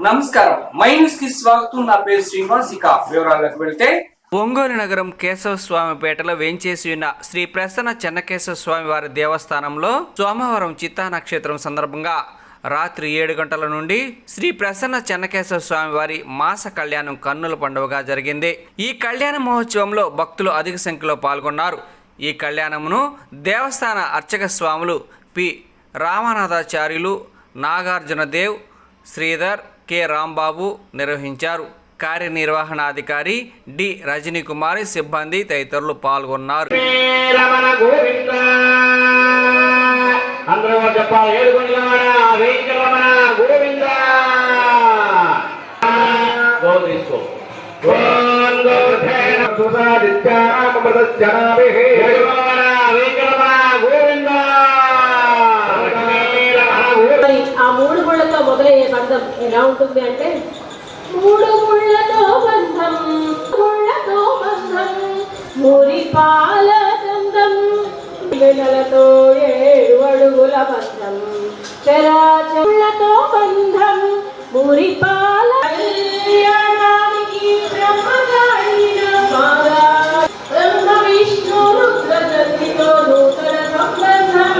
నమస్కారం, my news కి స్వాగతం. నా పేరు శ్రీనివాస్. ఇక వివరాలకు వెళ్తే ఒంగోలు నగరం కేశవస్వామిపేటలో వేంచేసి ఉన్న శ్రీ ప్రసన్న చెన్నకేశవ స్వామి వారి దేవస్థానంలో సోమవారం చిత్తా నక్షత్రం సందర్భంగా రాత్రి 7 గంటల నుండి శ్రీ ప్రసన్న చెన్నకేశవ స్వామి వారి మాస కళ్యాణం కన్నుల పండుగగా జరిగింది. ఈ కళ్యాణ మహోత్సవంలో భక్తులు అధిక సంఖ్యలో పాల్గొన్నారు. ఈ కళ్యాణమును దేవస్థాన అర్చక స్వాములు పి రామనాథాచార్యులు, నాగార్జున దేవ్, శ్రీధర్, కె రాంబాబు నిర్వహించారు. కార్యనిర్వహణాధికారి డి రజనీ కుమారి, సిబ్బంది తదితరులు పాల్గొన్నారు. ఆ మూడు ముళ్ళతో మొదలయ్యే బంధం ఎలా ఉంటుంది అంటే, మూడు ముళ్ళతో బంధం, ముళ్ళతో బంధం, మురి పాల బంధం, వెనలతో 7 అడుగుల బంధం, చరాచరులతో బంధం, మురి పాల బ్రహ్మ విష్ణు రుద్రతో నూతన సంబంధం.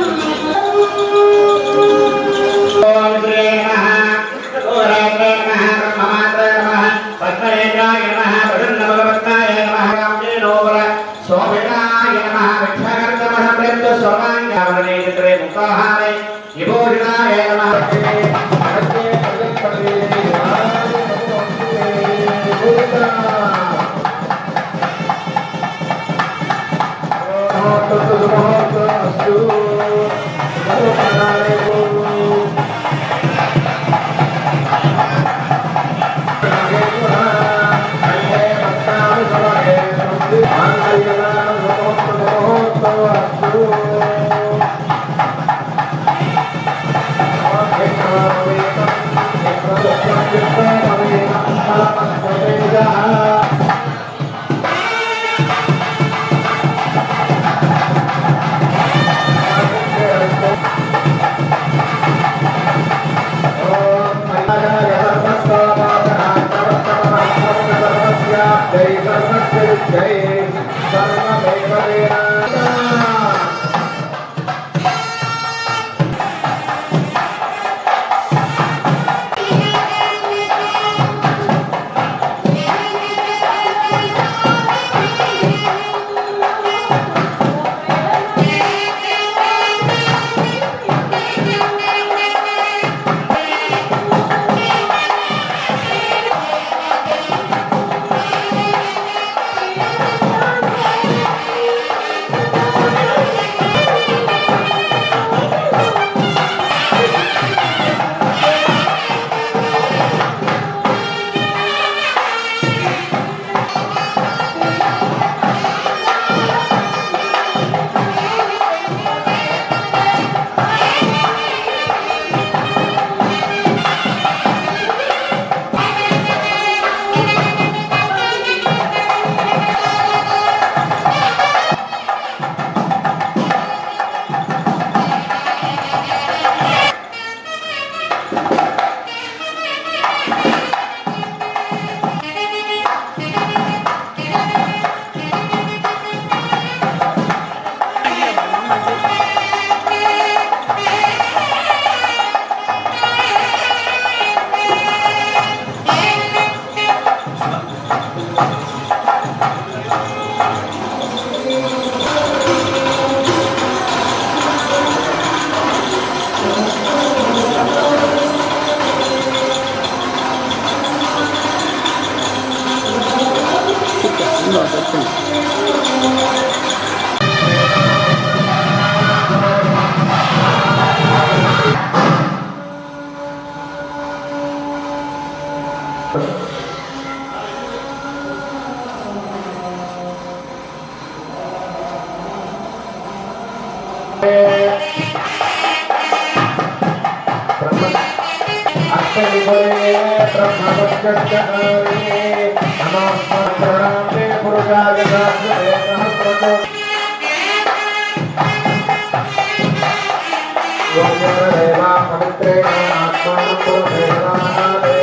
पवित्रेण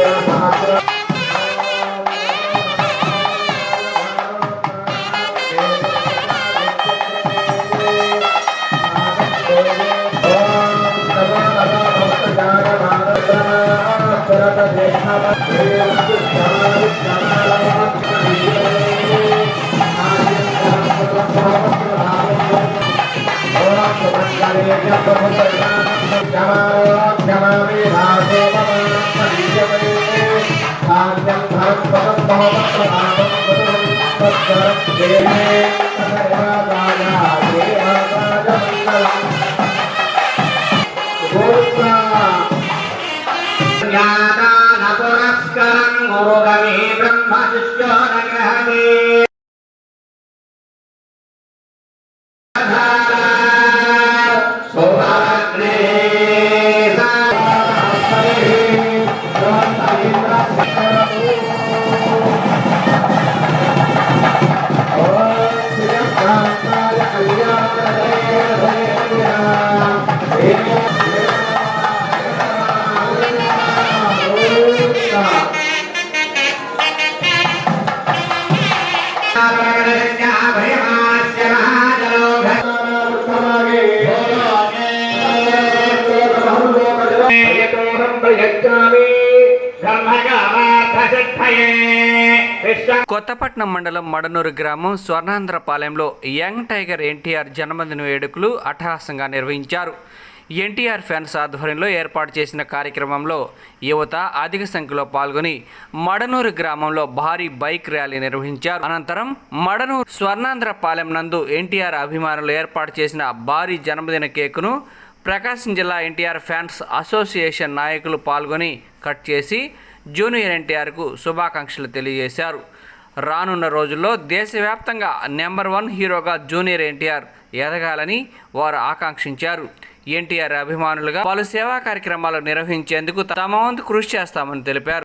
आत्मा పురస్కరం గురుగమే బ్రహ్మ శిష్యో నగహతే కొత్తపట్నం మండలం మడనూరు గ్రామం స్వర్ణాంధ్రపాలెంలో యంగ్ టైగర్ ఎన్టీఆర్ జన్మదిన వేడుకలు అట్టహాసంగా నిర్వహించారు. ఎన్టీఆర్ ఫ్యాన్స్ ఆధ్వర్యంలో ఏర్పాటు చేసిన కార్యక్రమంలో యువత అధిక సంఖ్యలో పాల్గొని మడనూరు గ్రామంలో భారీ బైక్ ర్యాలీ నిర్వహించారు. అనంతరం మడనూరు స్వర్ణాంధ్రపాలెం నందు ఎన్టీఆర్ అభిమానులు ఏర్పాటు చేసిన భారీ జన్మదిన కేకును ప్రకాశం జిల్లా ఎన్టీఆర్ ఫ్యాన్స్ అసోసియేషన్ నాయకులు పాల్గొని కట్ చేసి జూనియర్ ఎన్టీఆర్కు శుభాకాంక్షలు తెలియజేశారు. రానున్న రోజుల్లో దేశవ్యాప్తంగా నెంబర్ 1 హీరోగా జూనియర్ ఎన్టీఆర్ ఎదగాలని వారు ఆకాంక్షించారు. ఎన్టీఆర్ అభిమానులుగా పలు సేవా కార్యక్రమాలు నిర్వహించేందుకు తమ వంతు కృషి చేస్తామని తెలిపారు.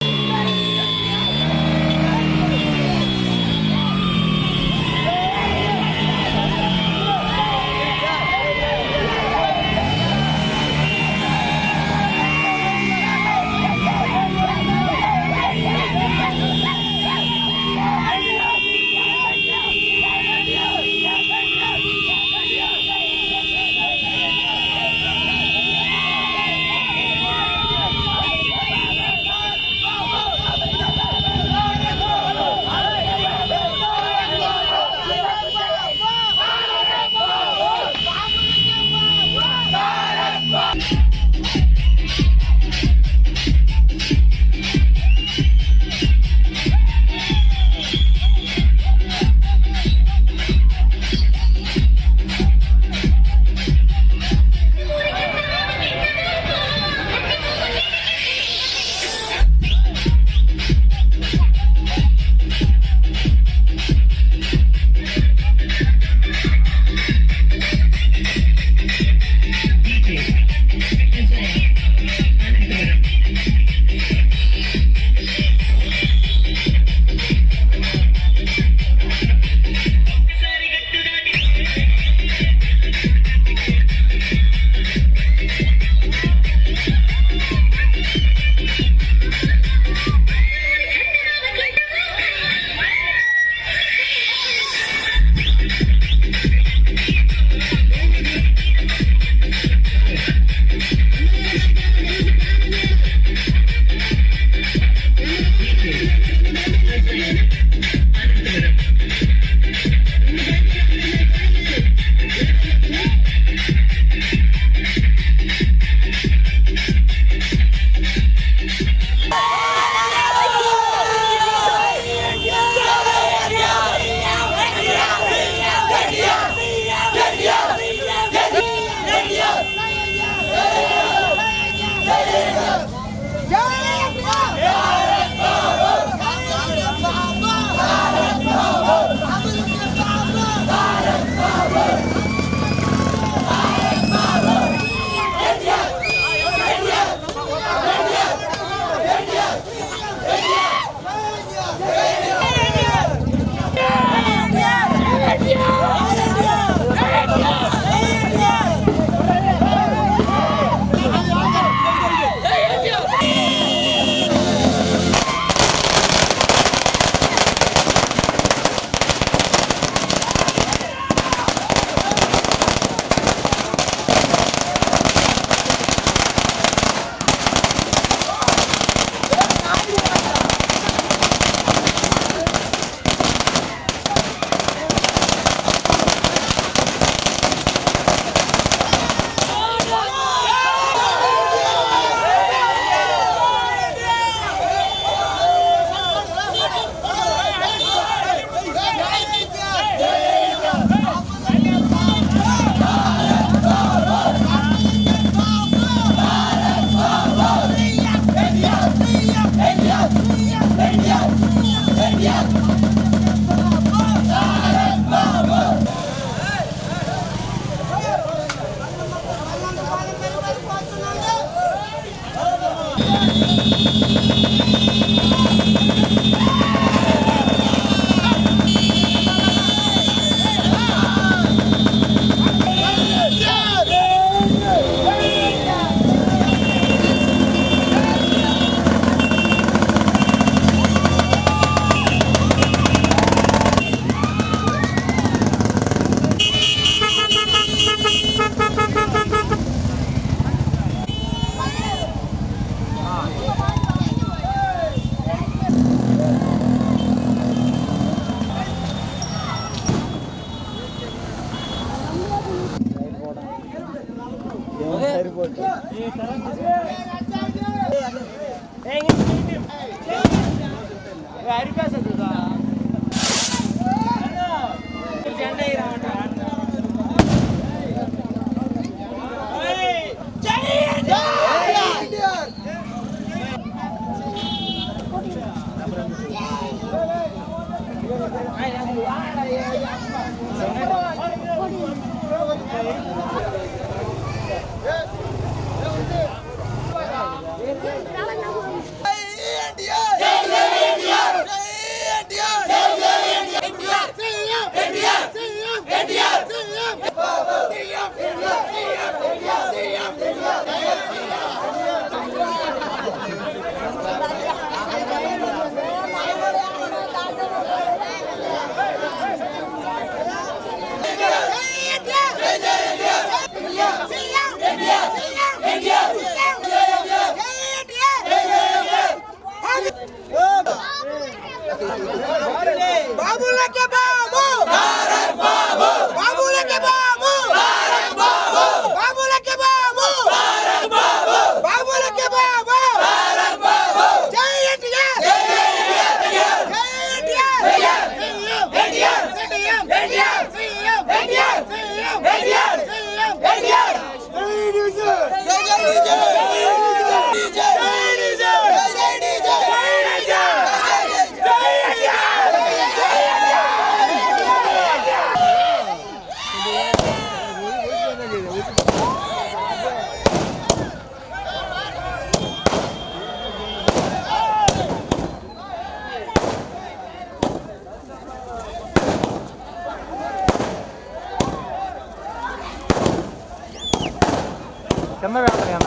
బాబులకే బాబు భారత్ బాబు బాబులకే బాబు భారత్ బాబు బాబులకే బాబు భారత్ బాబు బాబులకే బాబు భారత్ బాబు జై ఎన్టీఆర్ జై ఎన్టీఆర్ జై ఎన్టీఆర్ ఎన్టీఆర్ ఎన్టీఆర్ ఎన్టీఆర్ ఎన్టీఆర్ ఎన్టీఆర్ ఎన్టీఆర్ జై జై కింద వెళ్తాయి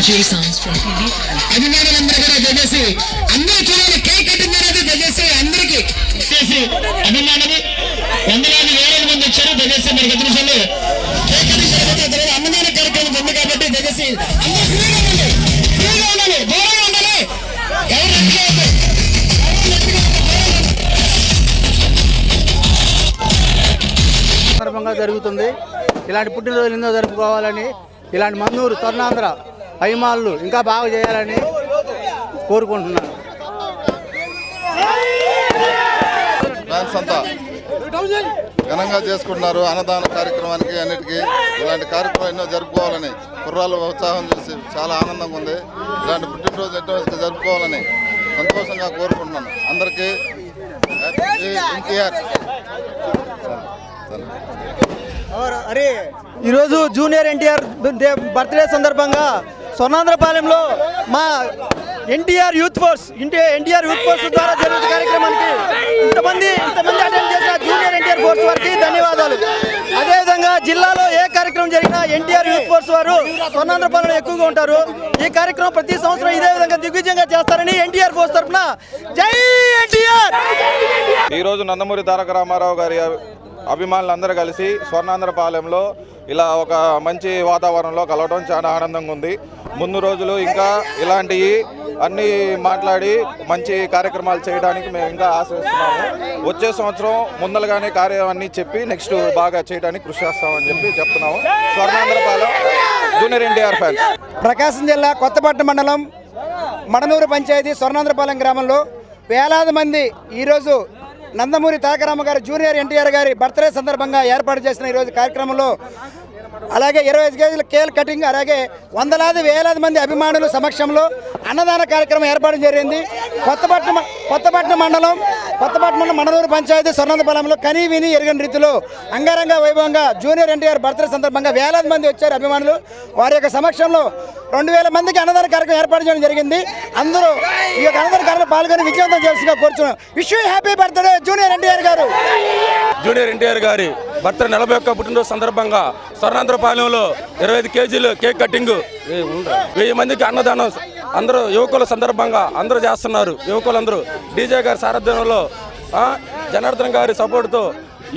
DJ sounds from Philip. అభిమానులందరూ కూడా దయచేసి అందరూ చూడాలి. కేక్ కటింగ్ అనేది దయచేసి అందరికీ చేసి అభిమానులు వందలాది వేల మంది వచ్చారు. దయచేసి మరి 10 నిమిషాలు కేక్ కటింగ్ తర్వాత అన్నదాన కార్యక్రమం ఉంది కాబట్టి దయచేసి అందరూ ఫ్రీగా ఉండాలి, దూరంగా ఉండాలి. ఎవరు సందర్భంగా జరుగుతుంది. ఇలాంటి పుట్టినరోజులు ఎన్నో జరుపుకోవాలని, ఇలాంటి మన్నూరు స్వర్ణాంధ్ర అభిమానులు ఇంకా బాగా చేయాలని కోరుకుంటున్నాను. ఫ్యాన్స్ అంతా ఘనంగా చేసుకుంటున్నారు. అన్నదాన కార్యక్రమానికి అన్నిటికీ ఇలాంటి కార్యక్రమం ఎన్నో జరుపుకోవాలని కుర్రాళ్ళు ఉత్సాహం చూసి చాలా ఆనందంగా ఉంది. ఇలాంటి పుట్టినరోజు ఎన్నో జరుపుకోవాలని సంతోషంగా కోరుకుంటున్నాను. అందరికీ ఎన్టీఆర్. ఈరోజు జూనియర్ ఎన్టీఆర్ బర్త్డే సందర్భంగా స్వర్ణాంధ్రపాలెంలో మా ఎన్టీఆర్ యూత్ ఫోర్స్ ద్వారా జరుగుతున్న కార్యక్రమానికి ఇంతమంది అటెండ్ చేసిన జూనియర్ ఎన్టీఆర్ ఫోర్స్ వారికి ధన్యవాదాలు. అదేవిధంగా జిల్లాలో ఏ కార్యక్రమం జరిగినా ఎన్టీఆర్ యూత్ ఫోర్స్ వారు స్వర్ణాంధ్రపాలెంలో ఎక్కువగా ఉంటారు. ఈ కార్యక్రమం ప్రతి సంవత్సరం ఇదే విధంగా దిగ్విజయంగా చేస్తారని ఎన్టీఆర్ ఫోర్స్ తరఫున జై ఎన్టీఆర్. ఈరోజు నందమూరి తారక రామారావు గారి అభిమానులందరూ కలిసి స్వర్ణాంధ్రపాలెంలో ఇలా ఒక మంచి వాతావరణంలో కలవడం చాలా ఆనందంగా ఉంది. ముందు రోజులు ఇంకా ఇలాంటివి అన్నీ మాట్లాడి మంచి కార్యక్రమాలు చేయడానికి మేము ఇంకా ఆశిస్తున్నాము. వచ్చే సంవత్సరం ముందలుగానే కార్యక్రమాన్ని చెప్పి నెక్స్ట్ బాగా చేయడానికి కృషి చేస్తామని చెప్పి చెప్తున్నాము. స్వర్ణాంధ్రపాలెం జూనియర్ ఎన్టీఆర్ ఫ్యాన్స్. ప్రకాశం జిల్లా కొత్తపట్నం మండలం మడనూరు పంచాయతీ స్వర్ణాంధ్రపాలెం గ్రామంలో వేలాది మంది ఈరోజు నందమూరి తారక రామ గారు జూనియర్ ఎన్టీఆర్ గారి బర్త్డే సందర్భంగా ఏర్పాటు చేసిన ఈరోజు కార్యక్రమంలో అలాగే 25 కేజీల కేక్ కటింగ్, అలాగే వేలాది మంది అభిమానుల సమక్షంలో అన్నదాన కార్యక్రమం ఏర్పాటు జరిగింది. కొత్తపట్నం మండలం మడనూరు పంచాయతీ స్వర్ణాంధ్రపాలెంలో కనీ విని ఎరగని రీతిలో అంగరంగ వైభవంగా జూనియర్ ఎన్టీఆర్ బర్త్డే సందర్భంగా వేలాది మంది వచ్చారు అభిమానులు. వారి యొక్క సమక్షంలో 2000 మందికి అన్నదాన కార్యక్రమం ఏర్పాటు చేయడం జరిగింది. అందరూ ఈ యొక్క అన్నదాన కార్యక్రమం పాల్గొని విజయవంతం చేసిగా కోరుచున్నాం. Wish you happy birthday junior NTR గారు. జూనియర్ ఎన్టీఆర్ గారి బర్త్డే 41వ పుట్టినరోజు సందర్భంగా స్వర్ణాంధ్రపాలెంలో 25 కేజీలు కేక్ కటింగ్, 1000 మందికి అన్నదానం అందరూ యువకుల సందర్భంగా అందరూ చేస్తున్నారు. యువకులందరూ డీజే గారి సారథ్యంలో జనార్దన్ గారి సపోర్టుతో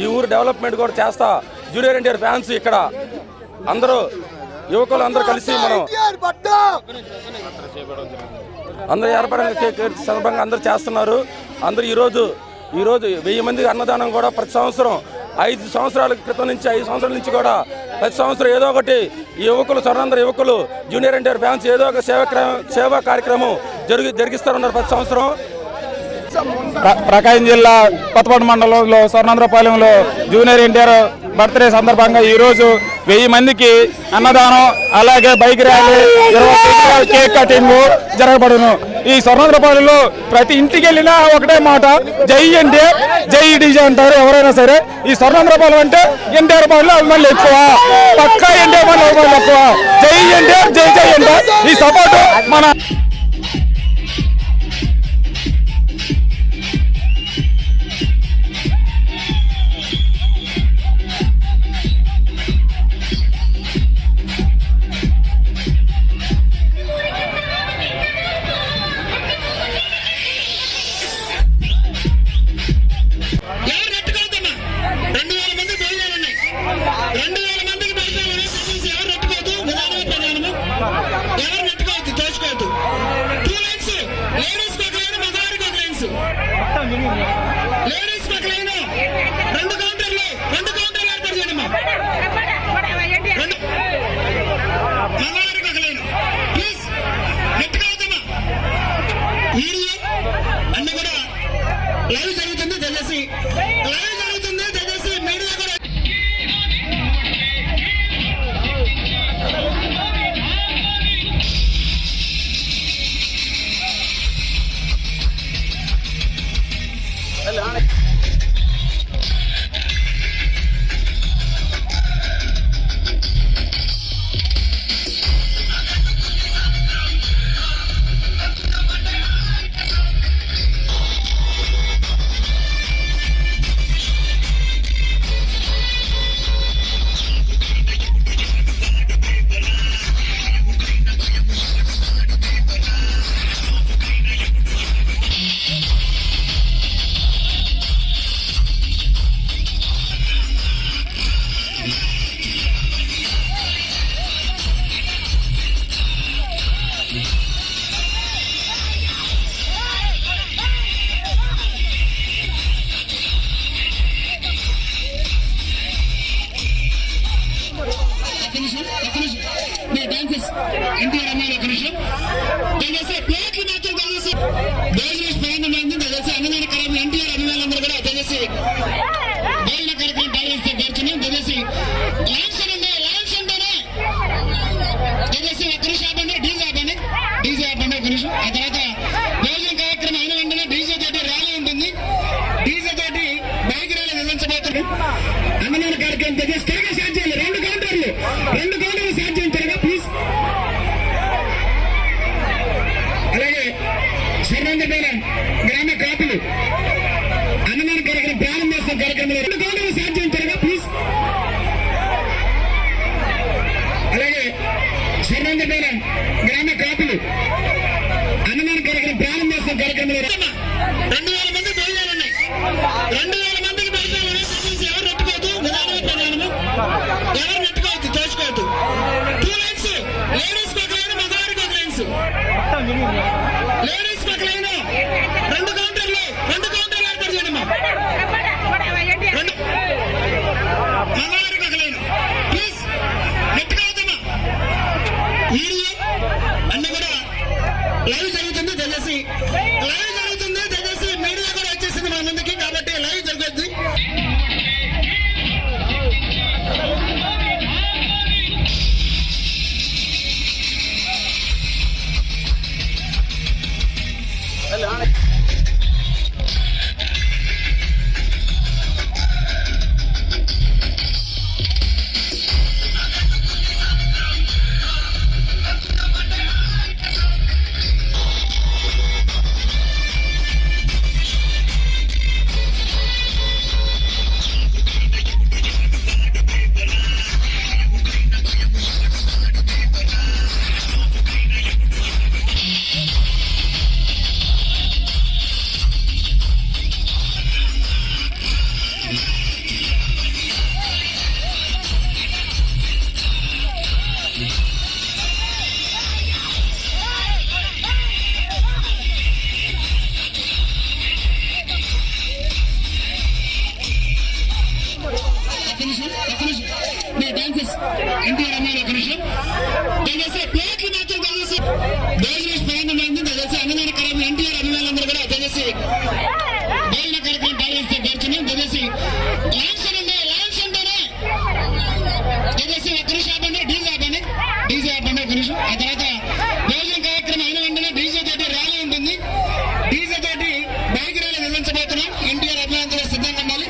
ఈ ఊరు డెవలప్మెంట్ కూడా చేస్తా జూనియర్ ఎన్టీఆర్ ఫ్యాన్స్ ఇక్కడ అందరూ యువకులు అందరూ కలిసి మనం అందరూ ఏర్పడిన కేక్ సందర్భంగా అందరూ చేస్తున్నారు. అందరూ ఈరోజు 1000 మంది అన్నదానం కూడా ప్రతి సంవత్సరం 5 సంవత్సరాల క్రితం నుంచి 5 సంవత్సరాల నుంచి కూడా ప్రతి సంవత్సరం ఏదో ఒకటి ఈ యువకులు స్వర్ణాంధ్ర యువకులు జూనియర్ ఎన్టీఆర్ ఫ్యాన్స్ ఏదో ఒక సేవా కార్యక్రమం జరిగిస్తారున్నారు ప్రతి సంవత్సరం. ప్రకాశం జిల్లా కొత్తపట్నం మండలంలో స్వర్ణాంధ్రపాలెంలో జూనియర్ ఎన్టీఆర్ బర్త్డే సందర్భంగా ఈరోజు 1000 మందికి అన్నదానం, అలాగే బైక్ ర్యాలీ, 20 కేక్ కటింగ్ జరగబడును. ఈ స్వర్ణాంధ్రపాలెంలో ప్రతి ఇంటికి వెళ్ళినా ఒకటే మాట, జై ఎన్టీఆర్ జై డీజే అంటారు ఎవరైనా సరే. ఈ స్వర్ణాంధ్రపాలెం అంటే ఎన్టీఆర్ పాలెంలో అభిమానులు ఎక్కువ, పక్కా ఎన్టీఆర్ పాలెం అభిమానులు ఎక్కువ. జై ఎన్టీఆర్ జై ఎన్టీఆర్. ఈ సపోర్ట్ మన లేడీస్ పక్కలైన 2 కౌంటర్లు ఏర్పాటు చేయండి. మగవారి పక్కలైన ప్లీజ్ నెట్టుగా అవుతామా. వీడియో అన్ని కూడా లైవ్ జరుగుతుంది, దయచేసి మీడియా కూడా కార్యక్రమం ఎన్టీఆర్ అభిమానులందరూ కూడా దయచేసి భోజన కార్యక్రమం పాల్గొస్తే కోరుతున్నాం. దయచేసి లైన్స్ అంటేనే దయచేసి ఒక్క నిమిషం ఆపండి, డీజే ఆపండి ఒక నిమిషం. ఆ తర్వాత భోజన కార్యక్రమం అయిన వెంటనే డీజే తోటి ర్యాలీ ఉంటుంది. డీజే తోటి బైక్ ర్యాలీ నిర్వహించబోతుంది. అన్నదాన కార్యక్రమం దయచేసి త్వరగా స్టార్ట్ చేయాలి. 2 కౌంటర్లు స్టార్ట్ చేయండి త్వరగా ప్లీజ్. అలాగే స్వర్ణాంధ్రపాలెం గ్రామ కాపులు అన్నదాన కార్యక్రమం ప్రారంభోత్సవం కార్యక్రమంలో 2 కౌంటర్లు స్టార్ట్ చేయండి త్వరగా ప్లీజ్. అలాగే స్వర్ణాంధ్రపాలెం గ్రామ కాపులు అన్నదాన కార్యక్రమం ప్రారంభోత్సవం కార్యక్రమంలో 2000 మంది భోజనాలు ఉన్నాయి. 2000 మందికి భోజనాలు ఉన్నాయి. ఎవరు నెట్టుకోవద్దు, నిదానమే ప్రధానము. ఎవరు నెట్టుకోవద్దు, తోచుకోవద్దు. 2 లైన్స్, లేడీస్ ఒక లైన్, మగవారికి ఒక లైన్స్. లేడీస్ ఒక లైన్, 2 కౌంటర్లు ఏర్పాటు చేయండి. మగవారికి ఒక లైన్ ప్లీజ్, నెట్టుకోవద్దమ్మా. వీడియో అన్ని కూడా లైవ్ జరుగుతుంది. దయచేసి మీడియా కూడా వచ్చేసింది మన ముందుకి, కాబట్టి లైవ్ జరుగుతుంది. మీ డాన్సెస్ ఎన్టీఆర్ అమ్మాయి ఒక నిమిషం దయచేసి ప్లేట్లు మాత్రం దయచేసి భోజనం ప్రారంభమైంది. దయచేసి అన్నదాన కార్యక్రమం ఎన్టీఆర్ అభిమానులందరూ కూడా దయచేసి భోజన కార్యక్రమం పాల్గొస్తే కోరుతున్నాం. దయచేసి లైన్స్ అంటేనే దయచేసి ఒక్క నిమిషం ఆపండి, డీజే ఆపండి ఒక నిమిషం. ఆ తర్వాత భోజన కార్యక్రమం అయిన వెంటనే డీజే తోటి ర్యాలీ ఉంటుంది. డీజే తోటి బైక్ ర్యాలీ నిర్వహించబోతున్నాం. ఎన్టీఆర్ అభిమానులందరూ సిద్ధంగా ఉండాలి.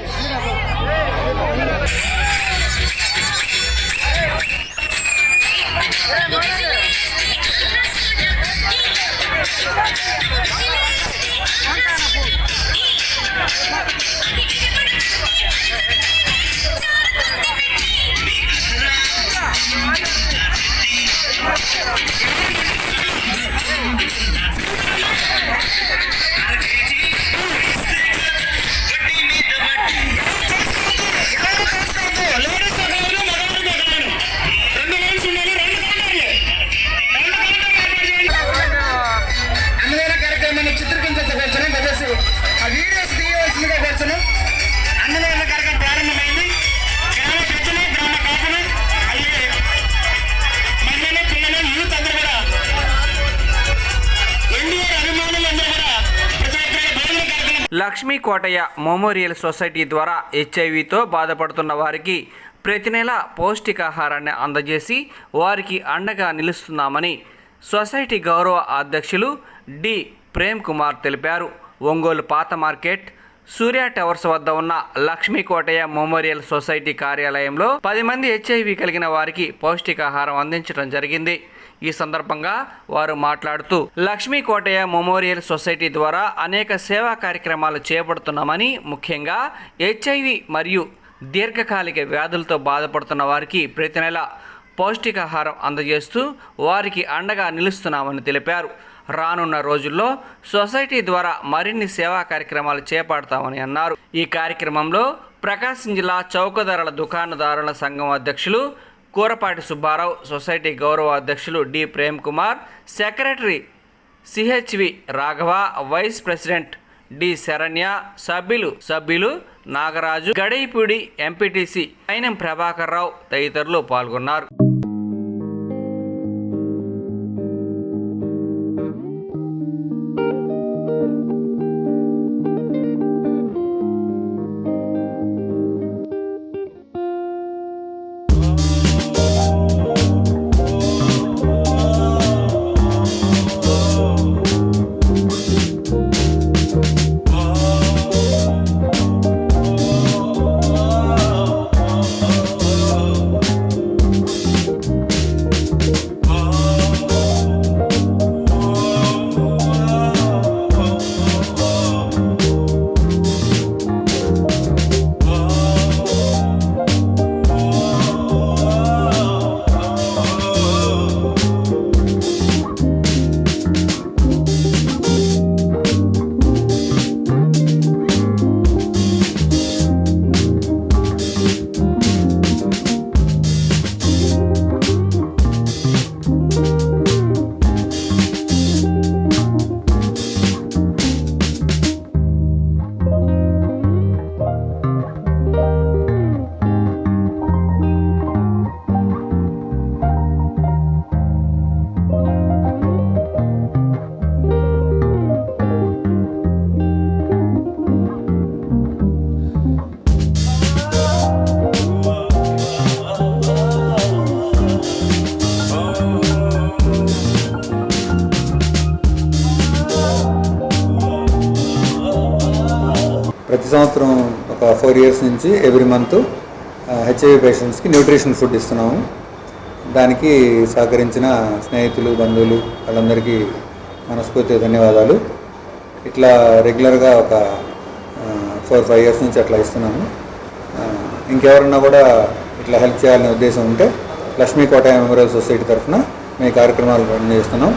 అన్నదాన కార్యక్రమాన్ని చిత్రీకరించవచ్చును. దయచేసి ఆ వీడియోస్ తీయవలసిందిగా కోరుచును. అన్నదాన కార్యక్రమం ప్రారంభమైంది. గ్రామ పెద్దలు, గ్రామ కాపులు, అలాగే మహిళలు, పిల్లలు, యూత్ అందరూ కూడా ఎన్టీఆర్ అభిమానులందరూ కూడా ప్రతి ఒక్కరి భోజన కార్యక్రమం. లక్ష్మీ కోటయ్య మెమోరియల్ సొసైటీ ద్వారా హెచ్ఐవితో బాధపడుతున్న వారికి ప్రతి నెల పౌష్టికాహారాన్ని అందజేసి వారికి అండగా నిలుస్తున్నామని సొసైటీ గౌరవ అధ్యక్షులు డి ప్రేమ్ కుమార్ తెలిపారు. ఒంగోలు పాత మార్కెట్, సూర్య టవర్స్ వద్ద ఉన్న లక్ష్మీ కోటయ్య మెమోరియల్ సొసైటీ కార్యాలయంలో 10 మంది హెచ్ఐవి కలిగిన వారికి పౌష్టికాహారం అందించడం జరిగింది. ఈ సందర్భంగా వారు మాట్లాడుతూ లక్ష్మీ కోటయ్య మెమోరియల్ సొసైటీ ద్వారా అనేక సేవా కార్యక్రమాలు చేపడుతున్నామని, ముఖ్యంగా హెచ్ఐవి మరియు దీర్ఘకాలిక వ్యాధులతో బాధపడుతున్న వారికి ప్రతి నెల పౌష్టికాహారం అందజేస్తూ వారికి అండగా నిలుస్తున్నామని తెలిపారు. రానున్న రోజుల్లో సొసైటీ ద్వారా మరిన్ని సేవా కార్యక్రమాలు చేపడతామని అన్నారు. ఈ కార్యక్రమంలో ప్రకాశం జిల్లా చౌకధరల దుకాణదారుల సంఘం అధ్యక్షులు కూరపాటి సుబ్బారావు, సొసైటీ గౌరవ అధ్యక్షులు D Prem Kumar, secretary CHV Raghava, vice president D Saranya, సభ్యులు నాగరాజు, గడైపూడి ఎంపీటీసీ ఐనం ప్రభాకర్ రావు తదితరులు పాల్గొన్నారు. ప్రతి సంవత్సరం ఒక 4 years నుంచి ఎవ్రీ మంత్ హెచ్ఐవి పేషెంట్స్కి న్యూట్రిషన్ ఫుడ్ ఇస్తున్నాము. దానికి సహకరించిన స్నేహితులు, బంధువులు వాళ్ళందరికీ మనస్ఫూర్తిగా ధన్యవాదాలు. ఇట్లా రెగ్యులర్గా ఒక 4-5 years నుంచి అట్లా ఇస్తున్నాము. ఇంకెవరన్నా కూడా ఇట్లా హెల్ప్ చేయాలనే ఉద్దేశం ఉంటే లక్ష్మీ కోటయ్య మెమోరియల్ సొసైటీ తరఫున మేము కార్యక్రమాలు రన్ చేస్తున్నాం.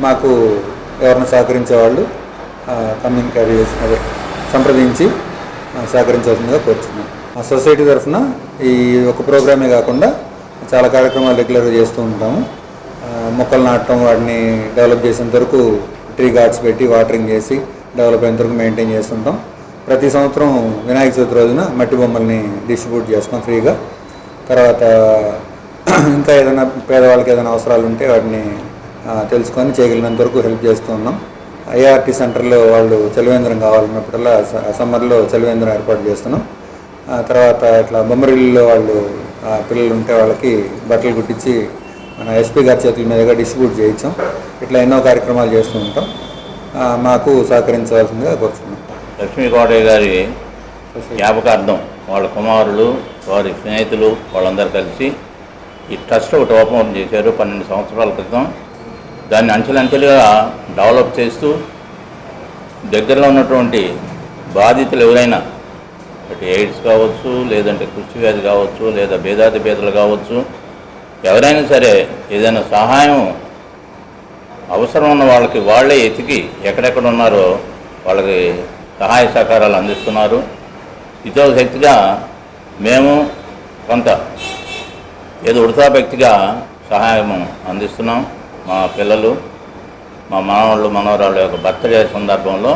మాకు ఎవరైనా సహకరించే వాళ్ళు సంప్రదించి సహకరించాల్సిందిగా కోరుతున్నాం. ఆ సొసైటీ తరఫున ఈ ఒక ప్రోగ్రామే కాకుండా చాలా కార్యక్రమాలు రెగ్యులర్గా చేస్తూ ఉంటాము. మొక్కలు నాటడం, వాటిని డెవలప్ చేసేంత వరకు ట్రీ గార్డ్స్ పెట్టి వాటరింగ్ చేసి డెవలప్ అయ్యేంత వరకు మెయింటైన్ చేస్తుంటాం. ప్రతి సంవత్సరం వినాయక చవితి రోజున మట్టి బొమ్మల్ని డిస్ట్రిబ్యూట్ చేస్తాం ఫ్రీగా. తర్వాత ఇంకా ఏదైనా పేదవాళ్ళకి ఏదైనా అవసరాలు ఉంటే వాటిని తెలుసుకొని చేయగలిగినంత వరకు హెల్ప్ చేస్తూ ఉన్నాం. ఐఆర్టీ సెంటర్లో వాళ్ళు చలివేంద్రం కావాలన్నప్పుడల్లా సమ్మర్లో చలివేంద్రం ఏర్పాటు చేస్తున్నాం. తర్వాత ఇట్లా బొమ్మరిల్లో వాళ్ళు పిల్లలు ఉంటే వాళ్ళకి బట్టలు కుట్టించి మన ఎస్పీ గారి చేతుల మీదుగా డిస్ట్రిబ్యూట్ చేయించాం. ఇట్లా ఎన్నో కార్యక్రమాలు చేస్తూ ఉంటాం. మాకు సహకరించవలసిందిగా కోరుతున్నాం. లక్ష్మీ కోటయ్య గారి జ్ఞాపకార్థం వాళ్ళ కుమారులు, వారి స్నేహితులు వాళ్ళందరూ కలిసి ఈ ట్రస్ట్ ఒకటి ఓపెన్ చేశారు 12 సంవత్సరాల క్రితం. దాన్ని అంచెలంచెలుగా డెవలప్ చేస్తూ దగ్గరలో ఉన్నటువంటి బాధితులు ఎవరైనా అటు ఎయిడ్స్ కావచ్చు, లేదంటే కుష్టి వ్యాధి కావచ్చు, లేదా భేదాతి భేదలు కావచ్చు, ఎవరైనా సరే ఏదైనా సహాయం అవసరం ఉన్న వాళ్ళకి వాళ్ళే ఎతికి ఎక్కడెక్కడ ఉన్నారో వాళ్ళకి సహాయ సహకారాలు అందిస్తున్నారు. ఇదో శక్తిగా మేము కొంత ఏదో ఉడతా వ్యక్తిగా సహాయం అందిస్తున్నాం. మా పిల్లలు, మా మనవాళ్ళు, మనవరాళ్ళ యొక్క బర్త్డే సందర్భంలో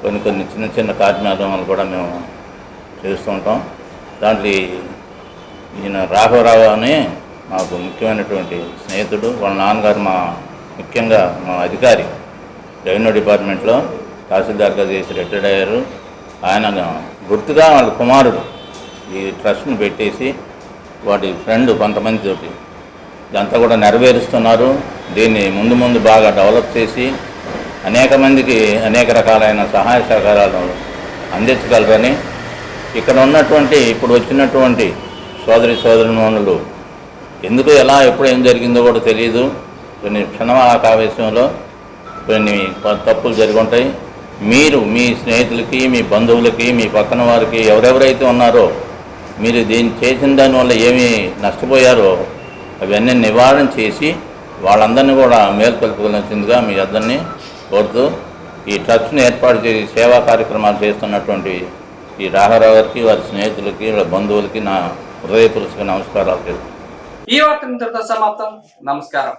కొన్ని చిన్న చిన్న కార్యక్రమాలు కూడా మేము చేస్తూ ఉంటాం. దాంట్లో ఈయన రాఘవరావు అని మాకు ముఖ్యమైనటువంటి స్నేహితుడు. వాళ్ళ నాన్నగారు ముఖ్యంగా మా అధికారి రెవెన్యూ డిపార్ట్మెంట్లో తహసీల్దార్గా చేసి రిటైర్డ్ అయ్యారు. ఆయన గుర్తుగా వాళ్ళ కుమారుడు ఈ ట్రస్ట్ని పెట్టేసి వాటి ఫ్రెండ్ కొంతమందితోటి ఇదంతా కూడా నెరవేరుస్తున్నారు. దీన్ని ముందు బాగా డెవలప్ చేసి అనేక మందికి అనేక రకాలైన సహాయ సహకారాలు అందించగలరని, ఇక్కడ ఉన్నటువంటి ఇప్పుడు వచ్చినటువంటి సోదరిమణులు ఎందుకు ఎలా ఎప్పుడు ఏం జరిగిందో కూడా తెలియదు. కొన్ని క్షణావేశంలో కొన్ని తప్పులు జరిగి ఉంటాయి. మీరు మీ స్నేహితులకి, మీ బంధువులకి, మీ పక్కన వారికి ఎవరెవరైతే ఉన్నారో మీరు దీన్ని చేసిన దానివల్ల ఏమి నష్టపోయారో అవన్నీ నివారణ చేసి వాళ్ళందరినీ కూడా మేల్కొల్పుకోవాల్సిందిగా మీ అందరినీ కోరుతూ ఈ ట్రస్ట్ని ఏర్పాటు చేసి సేవా కార్యక్రమాలు చేస్తున్నటువంటి ఈ రాఘవరావు గారికి, వారి స్నేహితులకి, వాళ్ళ బంధువులకి నా హృదయపూర్వక నమస్కారాలు. ఈ వార్త ఇంతటితో సమాప్తం. నమస్కారం.